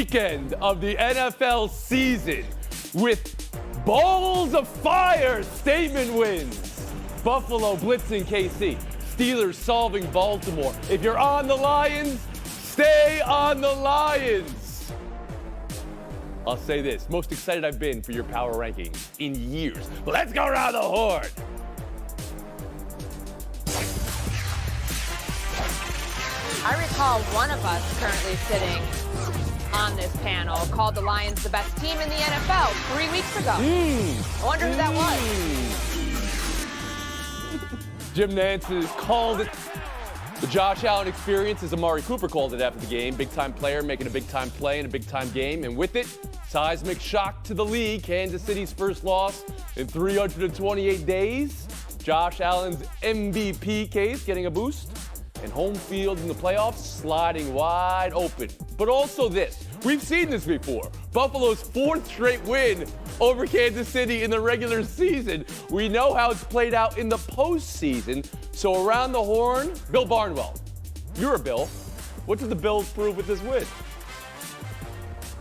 Weekend of the NFL season with balls of fire statement wins. Buffalo blitzing KC. Steelers solving Baltimore. If you're on the Lions, stay on the Lions. I'll say this, most excited I've been for your power rankings in years. Let's go around the horn. I recall one of us currently sitting on this panel called the Lions the best team in the NFL 3 weeks ago. I wonder who that was. Jim Nantz has called it the Josh Allen experience, as Amari Cooper called it after the game. Big-time player making a big-time play in a big-time game. And with it, seismic shock to the league. Kansas City's first loss in 328 days. Josh Allen's MVP case getting a boost. And home field in the playoffs sliding wide open. But also this, we've seen this before. Buffalo's fourth straight win over Kansas City in the regular season. We know how it's played out in the postseason. So around the horn, Bill Barnwell. You're a Bill. What did the Bills prove with this win?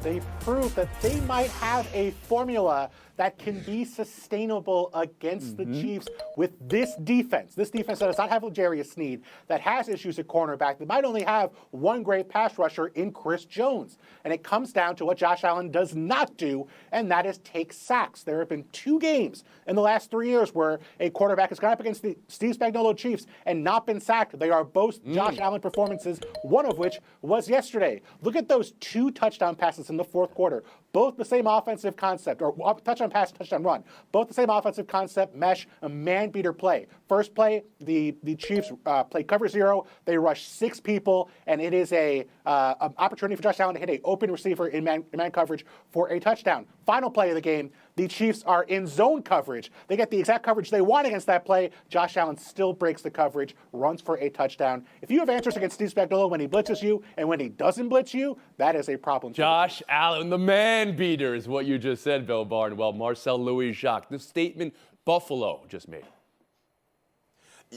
They proved that they might have a formula that can be sustainable against the Chiefs with this defense. This defense that does not have L'Jarius Sneed, that has issues at cornerback, that might only have one great pass rusher in Chris Jones. And it comes down to what Josh Allen does not do, and that is take sacks. There have been 2 games in the last 3 years where a quarterback has gone up against the Steve Spagnuolo Chiefs and not been sacked. They are both Josh Allen performances, one of which was yesterday. Look at those 2 touchdown passes in the fourth quarter. Both the same offensive concept, or touchdown pass, touchdown run. Both the same offensive concept, mesh, a man-beater play. First play, the Chiefs play cover 0. They rush 6 people, and it is an opportunity for Josh Allen to hit an open receiver in man coverage for a touchdown. Final play of the game, the Chiefs are in zone coverage. They get the exact coverage they want against that play. Josh Allen still breaks the coverage, runs for a touchdown. If you have answers against Steve Spagnuolo when he blitzes you and when he doesn't blitz you, that is a problem. Josh Allen, the man beater, is what you just said, Bill Barnwell. Marcel Louis-Jacques, the statement Buffalo just made.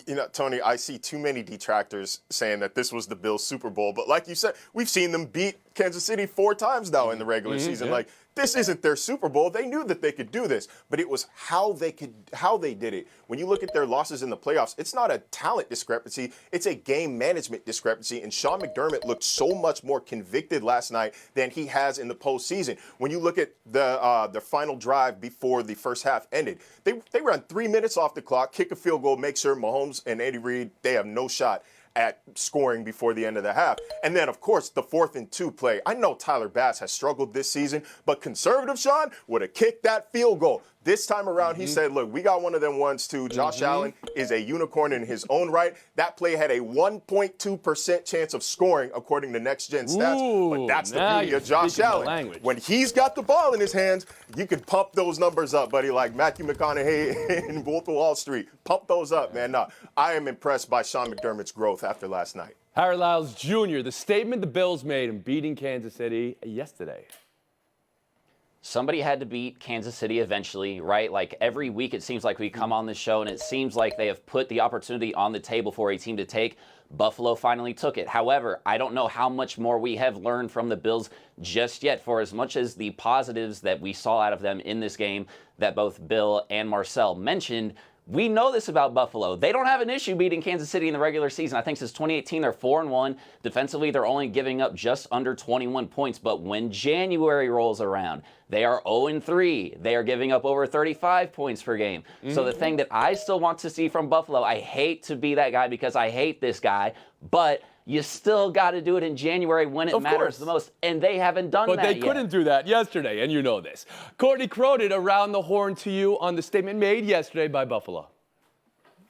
You know, Tony, I see too many detractors saying that this was the Bills' Super Bowl. But like you said, we've seen them beat Kansas City 4 times now in the regular season. Yeah. Like, this isn't their Super Bowl. They knew that they could do this, but it was how they did it. When you look at their losses in the playoffs, it's not a talent discrepancy. It's a game management discrepancy. And Sean McDermott looked so much more convicted last night than he has in the postseason. When you look at the final drive before the first half ended, they ran 3 minutes off the clock, kick a field goal, make sure Mahomes and Andy Reid, they have no shot at scoring before the end of the half. And then, of course, the 4th and 2 play. I know Tyler Bass has struggled this season, but conservative Sean would have kicked that field goal. This time around, he said, look, we got one of them ones, too. Josh Allen is a unicorn in his own right. That play had a 1.2% chance of scoring, according to Next Gen Stats. But that's the beauty of Josh Allen. When he's got the ball in his hands, you can pump those numbers up, buddy, like Matthew McConaughey in Wolf of Wall Street. Pump those up, man. I am impressed by Sean McDermott's growth after last night. Harry Lyles Jr., the statement the Bills made in beating Kansas City yesterday. Somebody had to beat Kansas City eventually, right? Like every week it seems like we come on this show and it seems like they have put the opportunity on the table for a team to take. Buffalo finally took it. However, I don't know how much more we have learned from the Bills just yet, for as much as the positives that we saw out of them in this game that both Bill and Marcel mentioned. We know this about Buffalo. They don't have an issue beating Kansas City in the regular season. I think since 2018, they're 4-1. Defensively, they're only giving up just under 21 points. But when January rolls around, they are 0-3. They are giving up over 35 points per game. So the thing that I still want to see from Buffalo, I hate to be that guy because I hate this guy, but you still got to do it in January when it matters the most, and they haven't done that yet. But they couldn't do that yesterday, and you know this. Courtney Cronin, around the horn to you on the statement made yesterday by Buffalo.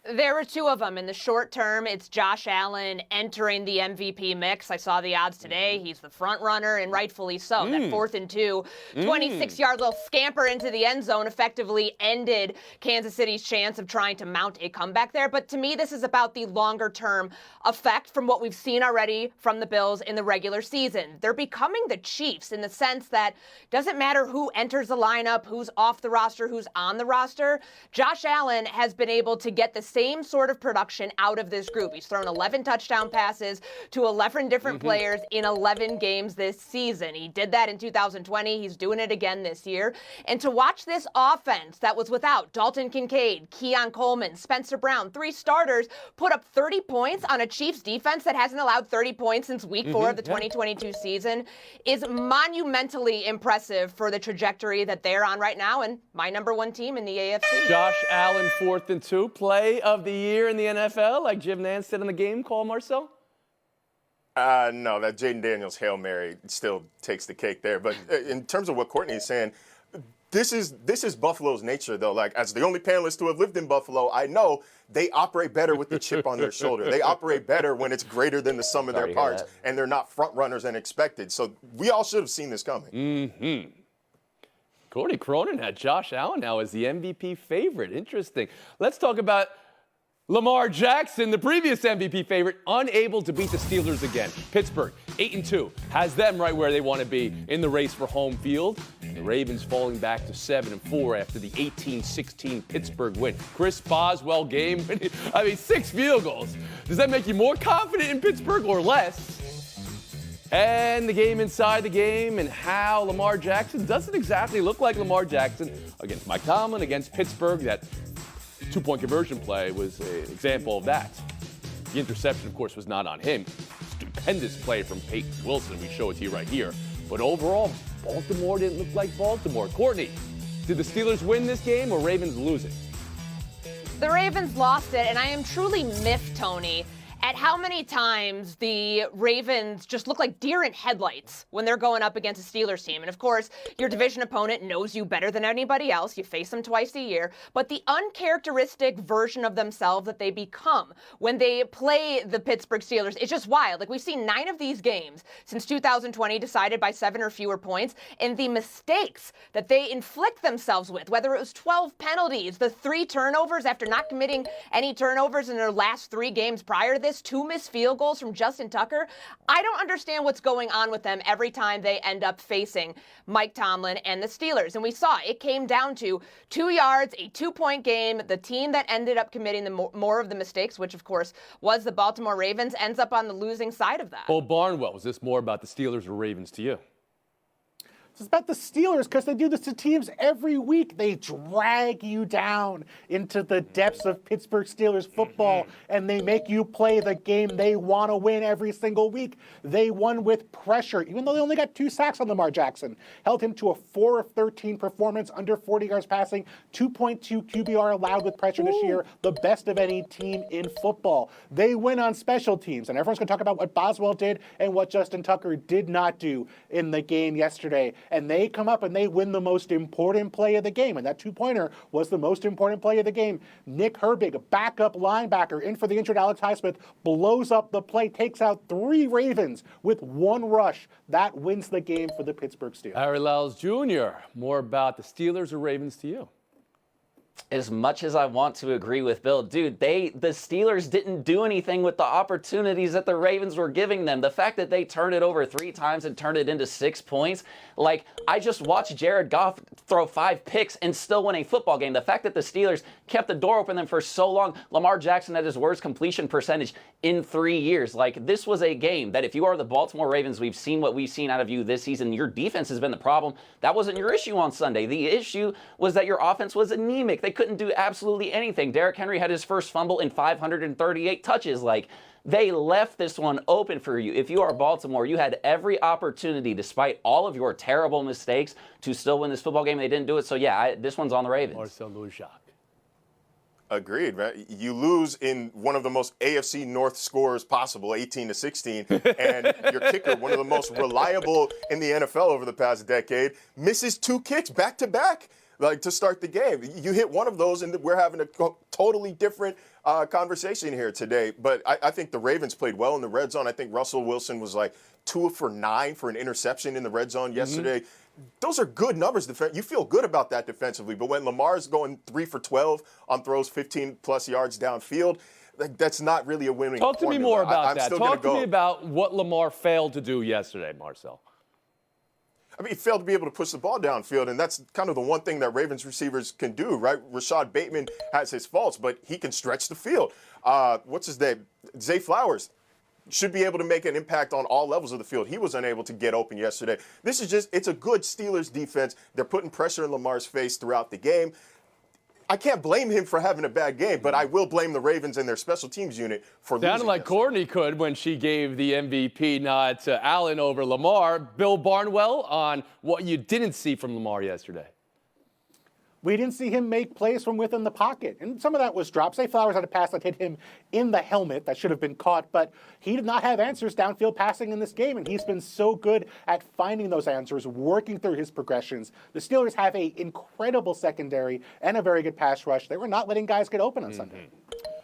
There were 2 of them. In the short term, it's Josh Allen entering the MVP mix. I saw the odds today. He's the front runner, and rightfully so. That 4th and 2, 26-yard little scamper into the end zone effectively ended Kansas City's chance of trying to mount a comeback there. But to me, this is about the longer-term effect from what we've seen already from the Bills in the regular season. They're becoming the Chiefs in the sense that it doesn't matter who enters the lineup, who's off the roster, who's on the roster. Josh Allen has been able to get the same sort of production out of this group. He's thrown 11 touchdown passes to 11 different players in 11 games this season. He did that in 2020. He's doing it again this year. And to watch this offense that was without Dalton Kincaid, Keon Coleman, Spencer Brown, 3 starters, put up 30 points on a Chiefs defense that hasn't allowed 30 points since week 4 of the 2022 season is monumentally impressive for the trajectory that they're on right now, and my number 1 team in the AFC. Josh Allen, 4th and 2, play of the year in the NFL, like Jim Nantz said in the game call, Marcel? No, that Jaden Daniels Hail Mary still takes the cake there. But in terms of what Courtney is saying, this is Buffalo's nature, though. Like, as the only panelist to have lived in Buffalo, I know they operate better with the chip on their shoulder. They operate better when it's greater than the sum of their parts, and they're not front runners and expected. So we all should have seen this coming. Courtney Cronin had Josh Allen now as the MVP favorite. Interesting. Let's talk about Lamar Jackson, the previous MVP favorite, unable to beat the Steelers again. Pittsburgh, 8-2, has them right where they want to be in the race for home field. And the Ravens falling back to 7-4 after the 18-16 Pittsburgh win. Chris Boswell game, 6 field goals. Does that make you more confident in Pittsburgh or less? And the game inside the game and how Lamar Jackson doesn't exactly look like Lamar Jackson against Mike Tomlin, against Pittsburgh. That 2-point conversion play was an example of that. The interception, of course, was not on him. Stupendous play from Peyton Wilson. We show it to you right here. But overall, Baltimore didn't look like Baltimore. Courtney, did the Steelers win this game or Ravens lose it? The Ravens lost it, and I am truly miffed, Tony, at how many times the Ravens just look like deer in headlights when they're going up against a Steelers team. And of course, your division opponent knows you better than anybody else. You face them twice a year. But the uncharacteristic version of themselves that they become when they play the Pittsburgh Steelers is just wild. Like, we've seen 9 of these games since 2020 decided by 7 or fewer points. And the mistakes that they inflict themselves with, whether it was 12 penalties, the 3 turnovers after not committing any turnovers in their last 3 games prior to this, 2 missed field goals from Justin Tucker. I don't understand what's going on with them every time they end up facing Mike Tomlin and the Steelers. And we saw it came down to 2 yards, a 2-point game. The team that ended up committing the more of the mistakes, which of course was the Baltimore Ravens, ends up on the losing side of that. Well, Barnwell, was this more about the Steelers or Ravens to you? It's about the Steelers because they do this to teams every week. They drag you down into the depths of Pittsburgh Steelers football, and they make you play the game they want to win every single week. They won with pressure, even though they only got 2 sacks on Lamar Jackson. Held him to a 4 of 13 performance, under 40 yards passing, 2.2 QBR allowed with pressure this year, the best of any team in football. They win on special teams, and everyone's going to talk about what Boswell did and what Justin Tucker did not do in the game yesterday. And they come up and they win the most important play of the game. And that 2-pointer was the most important play of the game. Nick Herbig, a backup linebacker, in for the injured Alex Highsmith, blows up the play, takes out 3 Ravens with 1 rush. That wins the game for the Pittsburgh Steelers. Harry Lyles Jr., more about the Steelers or Ravens to you? As much as I want to agree with Bill, dude, the Steelers didn't do anything with the opportunities that the Ravens were giving them. The fact that they turned it over 3 times and turned it into 6 points, like, I just watched Jared Goff throw 5 picks and still win a football game. The fact that the Steelers kept the door open them for so long, Lamar Jackson had his worst completion percentage in 3 years. Like, this was a game that if you are the Baltimore Ravens, we've seen what we've seen out of you this season. Your defense has been the problem. That wasn't your issue on Sunday. The issue was that your offense was anemic. They couldn't do absolutely anything. Derrick Henry had his first fumble in 538 touches. Like, they left this one open for you. If you are Baltimore, you had every opportunity, despite all of your terrible mistakes, to still win this football game. They didn't do it. So, yeah, this one's on the Ravens. Marcel Louis-Jacques. Agreed, man. You lose in one of the most AFC North scores possible, 18-16, and your kicker, one of the most reliable in the NFL over the past decade, misses 2 kicks back-to-back. Like, to start the game. You hit one of those, and we're having a totally different conversation here today. But I think the Ravens played well in the red zone. I think Russell Wilson was like 2 for 9 for an interception in the red zone yesterday. Those are good numbers. You feel good about that defensively. But when Lamar's going 3 for 12 on throws 15-plus yards downfield, that's not really a winning Talk to formula. me more about that. Still Talk to me about what Lamar failed to do yesterday, Marcel. I mean, he failed to be able to push the ball downfield, and that's kind of the one thing that Ravens receivers can do, right? Rashad Bateman has his faults, but he can stretch the field. What's his name? Zay Flowers should be able to make an impact on all levels of the field. He was unable to get open yesterday. This is just, it's a good Steelers defense. They're putting pressure in Lamar's face throughout the game. I can't blame him for having a bad game, but I will blame the Ravens and their special teams unit for losing. Sounded like Courtney could when she gave the MVP nod to Allen over Lamar. Bill Barnwell on what you didn't see from Lamar yesterday. We didn't see him make plays from within the pocket, and some of that was drops. Zay Flowers had a pass that hit him in the helmet that should have been caught, but he did not have answers downfield passing in this game, and he's been so good at finding those answers, working through his progressions. The Steelers have an incredible secondary and a very good pass rush. They were not letting guys get open on Sunday.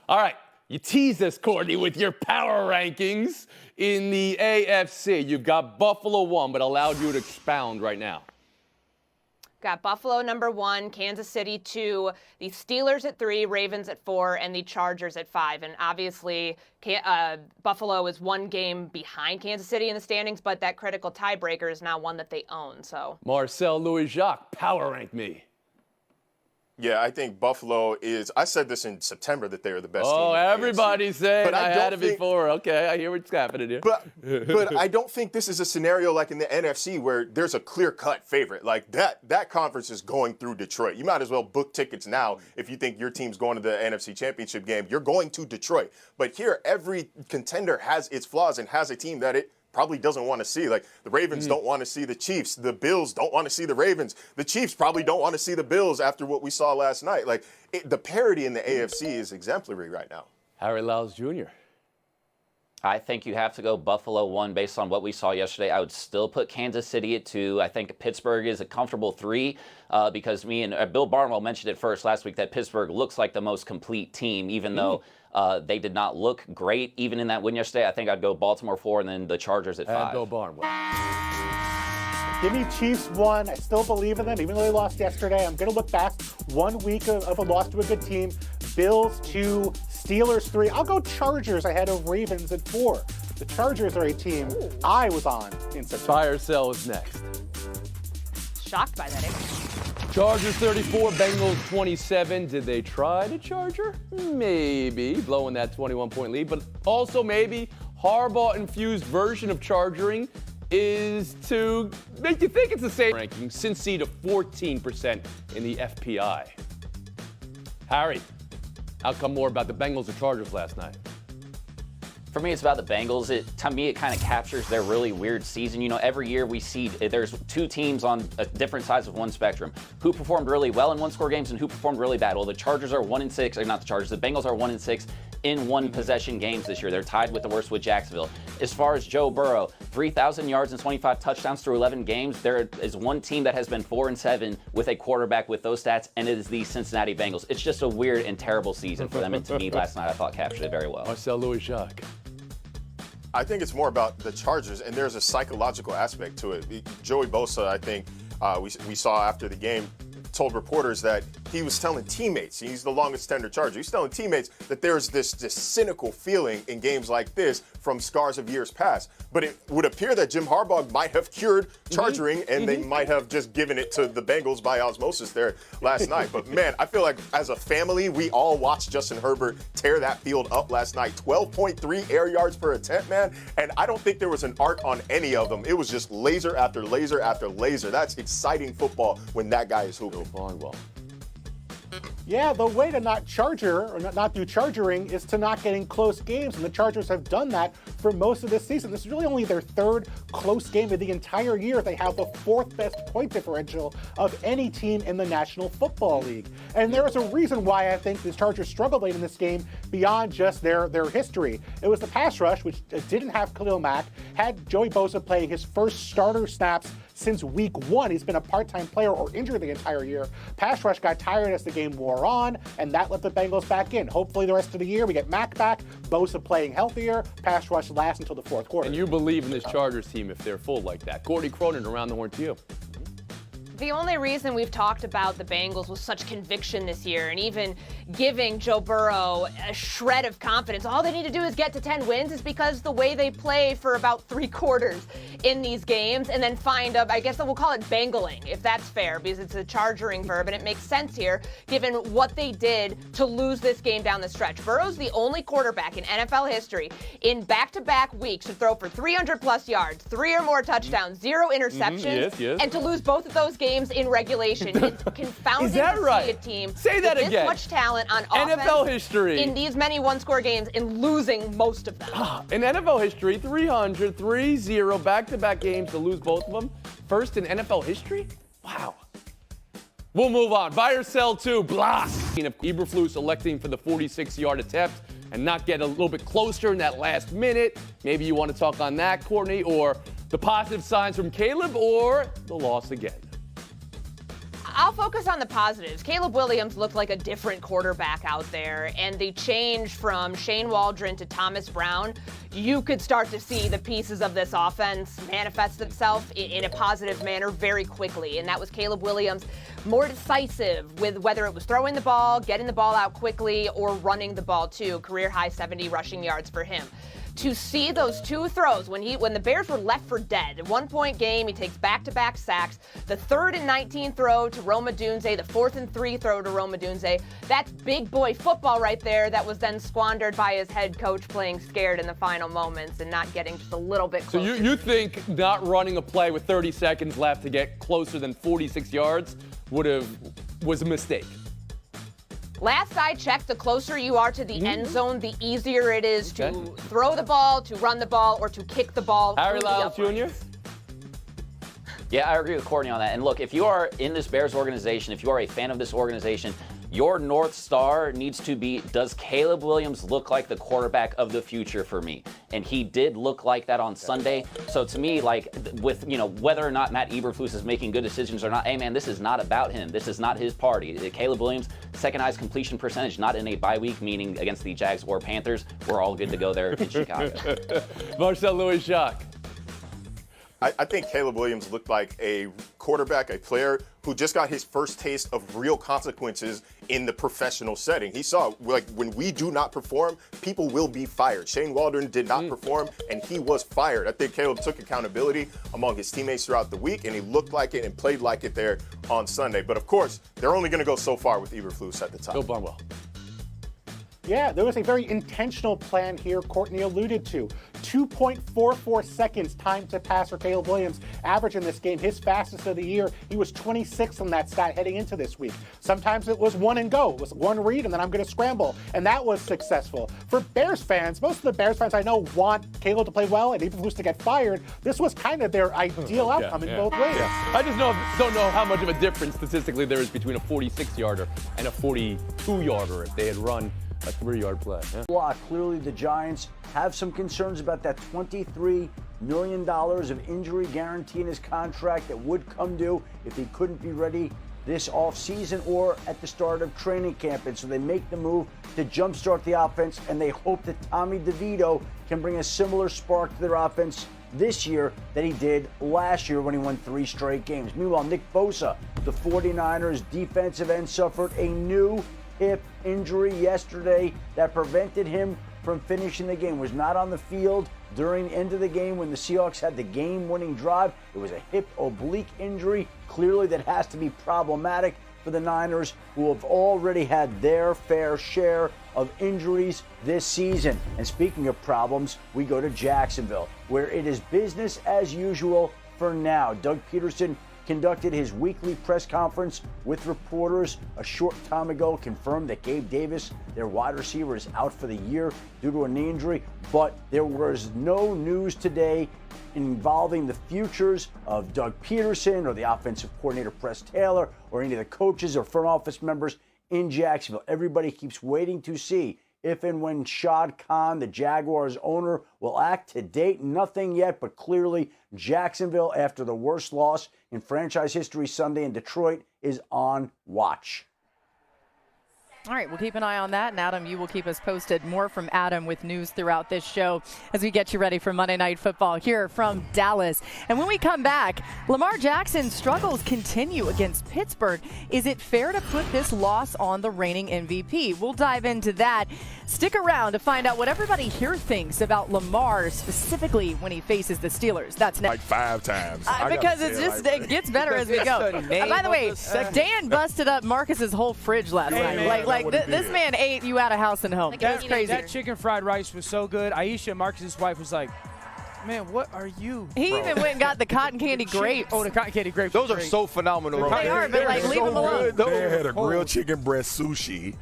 All right, you teased us, Courtney, with your power rankings in the AFC. You've got Buffalo 1, but allowed you to expound right now. Got Buffalo number 1, Kansas City 2, the Steelers at 3, Ravens at 4, and the Chargers at 5. And obviously, Buffalo is 1 game behind Kansas City in the standings, but that critical tiebreaker is now one that they own. So Marcel Louis-Jacques, power rank me. Yeah, I think Buffalo is, I said this in September that they are the best team. Oh, in the everybody's AFC. saying But I had it think- before. Okay, I hear what's happening here. But I don't think this is a scenario like in the NFC where there's a clear-cut favorite. Like that conference is going through Detroit. You might as well book tickets now if you think your team's going to the NFC Championship game. You're going to Detroit. But here, every contender has its flaws and has a team that it probably doesn't want to see. Like the Ravens don't want to see the Chiefs. The Bills don't want to see the Ravens. The Chiefs probably don't want to see the Bills after what we saw last night. Like the parity in the AFC is exemplary right now. Harry Lyles Jr. I think you have to go Buffalo 1 based on what we saw yesterday. I would still put Kansas City at 2. I think Pittsburgh is a comfortable 3 because me and Bill Barnwell mentioned it first last week that Pittsburgh looks like the most complete team, even though they did not look great even in that win yesterday. I think I'd go Baltimore 4 and then the Chargers at 5. And Bill Barnwell. Give me Chiefs 1. I still believe in them, even though they lost yesterday. I'm going to look back 1 week of a loss to a good team. Bills 2, Steelers 3. I'll go Chargers ahead of Ravens at 4. The Chargers are a team I was on in September. Fire Cell is next. shocked by that answer. Chargers 34, Bengals 27. Did they try to Charger? Maybe, blowing that 21-point lead. But also maybe Harbaugh-infused version of chargering is to make you think it's the same ranking. Cincy to 14% in the FPI. Harry, outcome more about the Bengals or Chargers last night? For me, it's about the Bengals. To me, it kind of captures their really weird season. You know, every year we see there's two teams on different sides of one spectrum who performed really well in one-score games and who performed really bad. Well, the Chargers are 1-6, or not the Chargers, the Bengals are 1-6 in one-possession games this year. They're tied with the worst with Jacksonville. As far as Joe Burrow, 3,000 yards and 25 touchdowns through 11 games. There is one team that has been 4-7 with a quarterback with those stats, and it is the Cincinnati Bengals. It's just a weird and terrible season for them, and to me, last night I thought captured it very well. Marcel Louis-Jacques. I think it's more about the Chargers, and there's a psychological aspect to it. Joey Bosa, I think, we saw after the game, told reporters that he was telling teammates, he's the longest tender Charger, he's telling teammates that there's this cynical feeling in games like this from scars of years past. But it would appear that Jim Harbaugh might have cured chargering, and they might have just given it to the Bengals by osmosis there last night. But man, I feel like as a family, we all watched Justin Herbert tear that field up last night. 12.3 air yards per attempt, man. And I don't think there was an arc on any of them. It was just laser after laser after laser. That's exciting football when that guy is hooping. Barnwell. Yeah, the way to not charger or not do chargering is to not getting close games, and the Chargers have done that for most of this season. This is really only their third close game of the entire year. They have the fourth best point differential of any team in the National Football League. And there is a reason why I think the Chargers struggled late in this game beyond just their history. It was the pass rush, which didn't have Khalil Mack, had Joey Bosa playing his first starter snaps since week 1. He's been a part-time player or injured the entire year. Pass rush got tired as the game wore on, and that let the Bengals back in. Hopefully the rest of the year we get Mack back, Bosa playing healthier, pass rush lasts until the fourth quarter. And you believe in this Chargers team if they're full like that. Courtney Cronin, around the horn to you. The only reason we've talked about the Bengals with such conviction this year, and even, giving Joe Burrow a shred of confidence. All they need to do is get to 10 wins is because the way they play for about 3 quarters in these games and then find I guess we'll call it bangling, if that's fair, because it's a charging verb, and it makes sense here given what they did to lose this game down the stretch. Burrow's the only quarterback in NFL history in back-to-back weeks to throw for 300-plus yards, 3 or more touchdowns, 0 interceptions, and to lose both of those games in regulation. It's confounding Is that to right? see a team Say that with again. this much talent on offense NFL history. in these many one-score games and losing most of them. In NFL history, 300, back-to-back games to lose both of them. First in NFL history? Wow. We'll move on. Buy or sell to blah. If Eberflus electing for the 46-yard attempt and not get a little bit closer in that last minute, maybe you want to talk on that, Courtney, or the positive signs from Caleb, or the loss again. I'll focus on the positives. Caleb Williams looked like a different quarterback out there, and the change from Shane Waldron to Thomas Brown, you could start to see the pieces of this offense manifest itself in a positive manner very quickly, and that was Caleb Williams more decisive with whether it was throwing the ball, getting the ball out quickly, or running the ball too. Career high 70 rushing yards for him. To see those 2 throws when the Bears were left for dead, a 1-point game, he takes back-to-back sacks. The 3rd and 19 throw to Roma Dunze, the 4th and 3 throw to Roma Dunze. That's big boy football right there that was then squandered by his head coach playing scared in the final moments and not getting just a little bit closer. So you think not running a play with 30 seconds left to get closer than 46 yards was a mistake? Last I checked, the closer you are to the end zone, the easier it is to throw the ball, to run the ball, or to kick the ball. Harry through Lyle the Jr.? Yeah, I agree with Courtney on that. And look, if you are in this Bears organization, if you are a fan of this organization, your North Star needs to be, does Caleb Williams look like the quarterback of the future for me? And he did look like that on Sunday. So to me, like, with, whether or not Matt Eberflus is making good decisions or not, hey man, this is not about him. This is not his party. Caleb Williams, second highest completion percentage, not in a bye week, meaning against the Jags or Panthers. We're all good to go there in Chicago. Marcel Louis-Jacques. I think Caleb Williams looked like a quarterback, a player who just got his first taste of real consequences in the professional setting. He saw, like, when we do not perform, people will be fired. Shane Waldron did not perform, and he was fired. I think Caleb took accountability among his teammates throughout the week, and he looked like it and played like it there on Sunday. But, of course, they're only going to go so far with Eberflus at the top. Bill Barnwell. Yeah, there was a very intentional plan here Courtney alluded to. 2.44 seconds time to pass for Caleb Williams, average in this game, his fastest of the year. He was 26th on that stat heading into this week. Sometimes it was one and go. It was one read and then I'm going to scramble, and that was successful. For Bears fans, most of the Bears fans I know want Caleb to play well and Eberflus to get fired. This was kind of their ideal outcome in both ways. Yeah. I just don't know how much of a difference statistically there is between a 46-yarder and a 42-yarder if they had run a 3-yard play. Yeah. Clearly, the Giants have some concerns about that $23 million of injury guarantee in his contract that would come due if he couldn't be ready this offseason or at the start of training camp. And so they make the move to jumpstart the offense, and they hope that Tommy DeVito can bring a similar spark to their offense this year that he did last year when he won 3 straight games. Meanwhile, Nick Bosa, the 49ers defensive end, suffered a new hip injury yesterday that prevented him from finishing the game. Was not on the field during the end of the game when the Seahawks had the game-winning drive. It was a hip oblique injury. Clearly that has to be problematic for the Niners, who have already had their fair share of injuries this season. And speaking of problems, we go to Jacksonville, where it is business as usual for now. Doug Peterson conducted his weekly press conference with reporters a short time ago, confirmed that Gabe Davis, their wide receiver, is out for the year due to a knee injury, but there was no news today involving the futures of Doug Peterson or the offensive coordinator Press Taylor or any of the coaches or front office members in Jacksonville. Everybody keeps waiting to see if and when Shad Khan, the Jaguars owner, will act. To date, nothing yet, but clearly Jacksonville, after the worst loss in franchise history Sunday in Detroit, is on watch. All right, we'll keep an eye on that. And Adam, you will keep us posted. More from Adam with news throughout this show as we get you ready for Monday Night Football here from Dallas. And when we come back, Lamar Jackson's struggles continue against Pittsburgh. Is it fair to put this loss on the reigning MVP? We'll dive into that. Stick around to find out what everybody here thinks about Lamar, specifically when he faces the Steelers. That's next. Like 5 times. Because it gets better as we go. By the way, Dan busted up Marcus's whole fridge last night. This man ate you out of house and home. That's crazy. That chicken fried rice was so good. Aisha, Marcus's wife, was like, man, what are you? He even went and got the cotton candy grapes. Oh, the cotton candy grapes. Those are so phenomenal. They are, but leave them alone. They had a grilled chicken breast sushi,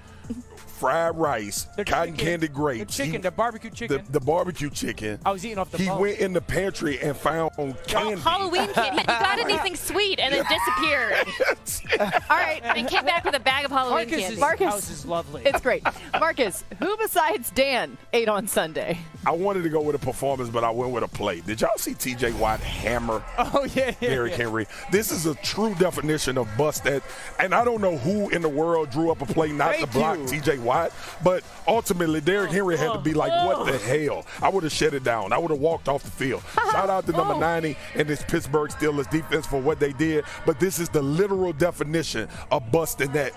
fried rice, cotton candy grapes. The barbecue chicken. The barbecue chicken. I was eating off the He bone. went in the pantry and found candy. Halloween candy. He got anything sweet and then disappeared. All right. And he came back with a bag of Halloween candy. Marcus, house is lovely. It's great. Marcus, who besides Dan ate on Sunday? I wanted to go with a performance, but I went with a play. Did y'all see T.J. Watt hammer Derrick Henry? This is a true definition of bust that, and I don't know who in the world drew up a play not to block T.J. Watt, but ultimately Derrick Henry had to be like, what the hell? I would have shut it down. I would have walked off the field. Shout out to number 90 and this Pittsburgh Steelers defense for what they did, but this is the literal definition of busting that.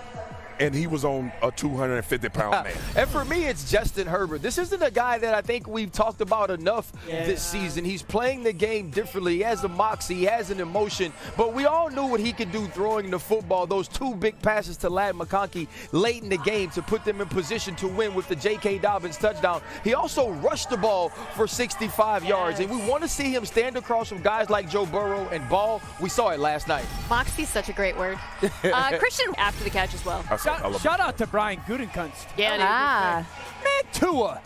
And he was on a 250-pound man. And for me, it's Justin Herbert. This isn't a guy that I think we've talked about enough this season. He's playing the game differently. He has a moxie. He has an emotion. But we all knew what he could do throwing the football. Those 2 big passes to Ladd McConkey late in the game to put them in position to win with the J.K. Dobbins touchdown. He also rushed the ball for 65 yards. And we want to see him stand across from guys like Joe Burrow and ball. We saw it last night. Moxie's such a great word. Christian after the catch as well. Shout out to Brian Gutekunst. Yeah. Man, Tua.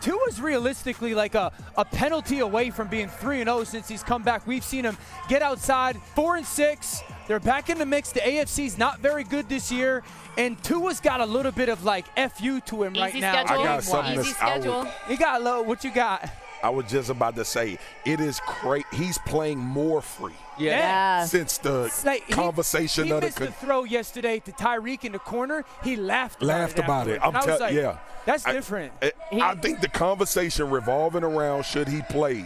Tua's realistically like a penalty away from being 3-0 since he's come back. We've seen him get outside 4-6. They're back in the mix. The AFC's not very good this year. And Tua's got a little bit of like FU to him right now. I got something Easy schedule. You got a little, what you got? I was just about to say, it is great. He's playing more free. Yeah. Since the conversation he of missed the throw yesterday to Tyreek in the corner. He laughed about it. I'm telling you, that's different. I think the conversation revolving around should he play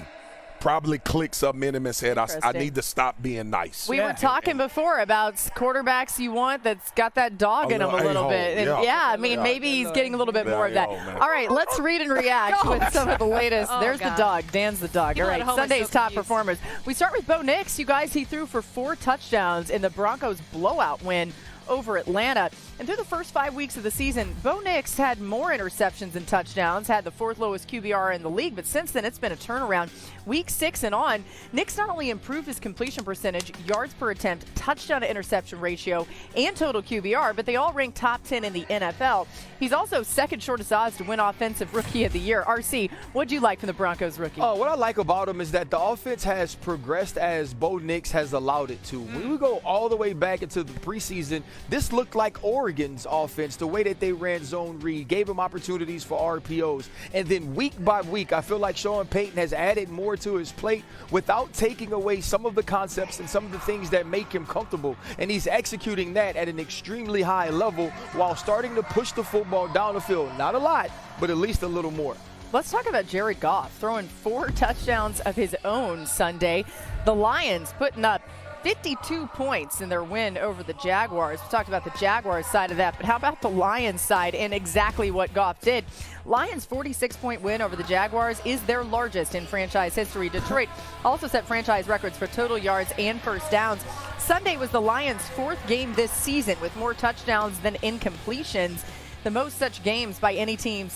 probably clicks up in him and said, I need to stop being nice. We were talking before about quarterbacks you want that's got that dog in him a little bit. And maybe he's getting a little bit more of that. All right, let's read and react with some of the latest. There's the dog. Dan's the dog. All right, Sunday's top performers. We start with Bo Nix. You guys, he threw for 4 touchdowns in the Broncos' blowout win over Atlanta. And through the first 5 weeks of the season, Bo Nix had more interceptions than touchdowns, had the 4th lowest QBR in the league, but since then it's been a turnaround. Week 6 and on, Nix not only improved his completion percentage, yards per attempt, touchdown to interception ratio, and total QBR, but they all rank top 10 in the NFL. He's also second shortest odds to win Offensive Rookie of the Year. RC, what'd you like from the Broncos rookie? What I like about him is that the offense has progressed as Bo Nix has allowed it to. When we go all the way back into the preseason, this looked like Oregon's offense, the way that they ran zone read, gave him opportunities for RPOs. And then week by week, I feel like Sean Payton has added more to his plate without taking away some of the concepts and some of the things that make him comfortable. And he's executing that at an extremely high level while starting to push the football down the field. Not a lot, but at least a little more. Let's talk about Jared Goff throwing 4 touchdowns of his own Sunday. The Lions putting up 52 points in their win over the Jaguars. We talked about the Jaguars side of that, but how about the Lions side and exactly what Goff did? Lions' 46-point win over the Jaguars is their largest in franchise history. Detroit also set franchise records for total yards and first downs. Sunday was the Lions' 4th game this season with more touchdowns than incompletions. The most such games by any team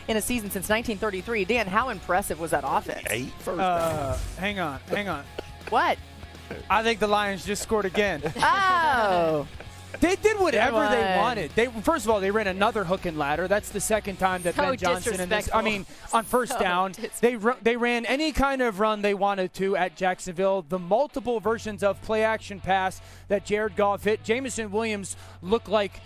in a season since 1933. Dan, how impressive was that offense? 8 first downs. Hang on. What? I think the Lions just scored again. Oh. They did whatever they wanted. First of all, they ran another hook and ladder. That's the second time that Ben Johnson on first down, they ran any kind of run they wanted to at Jacksonville. The multiple versions of play action pass that Jared Goff hit. Jamison Williams looked like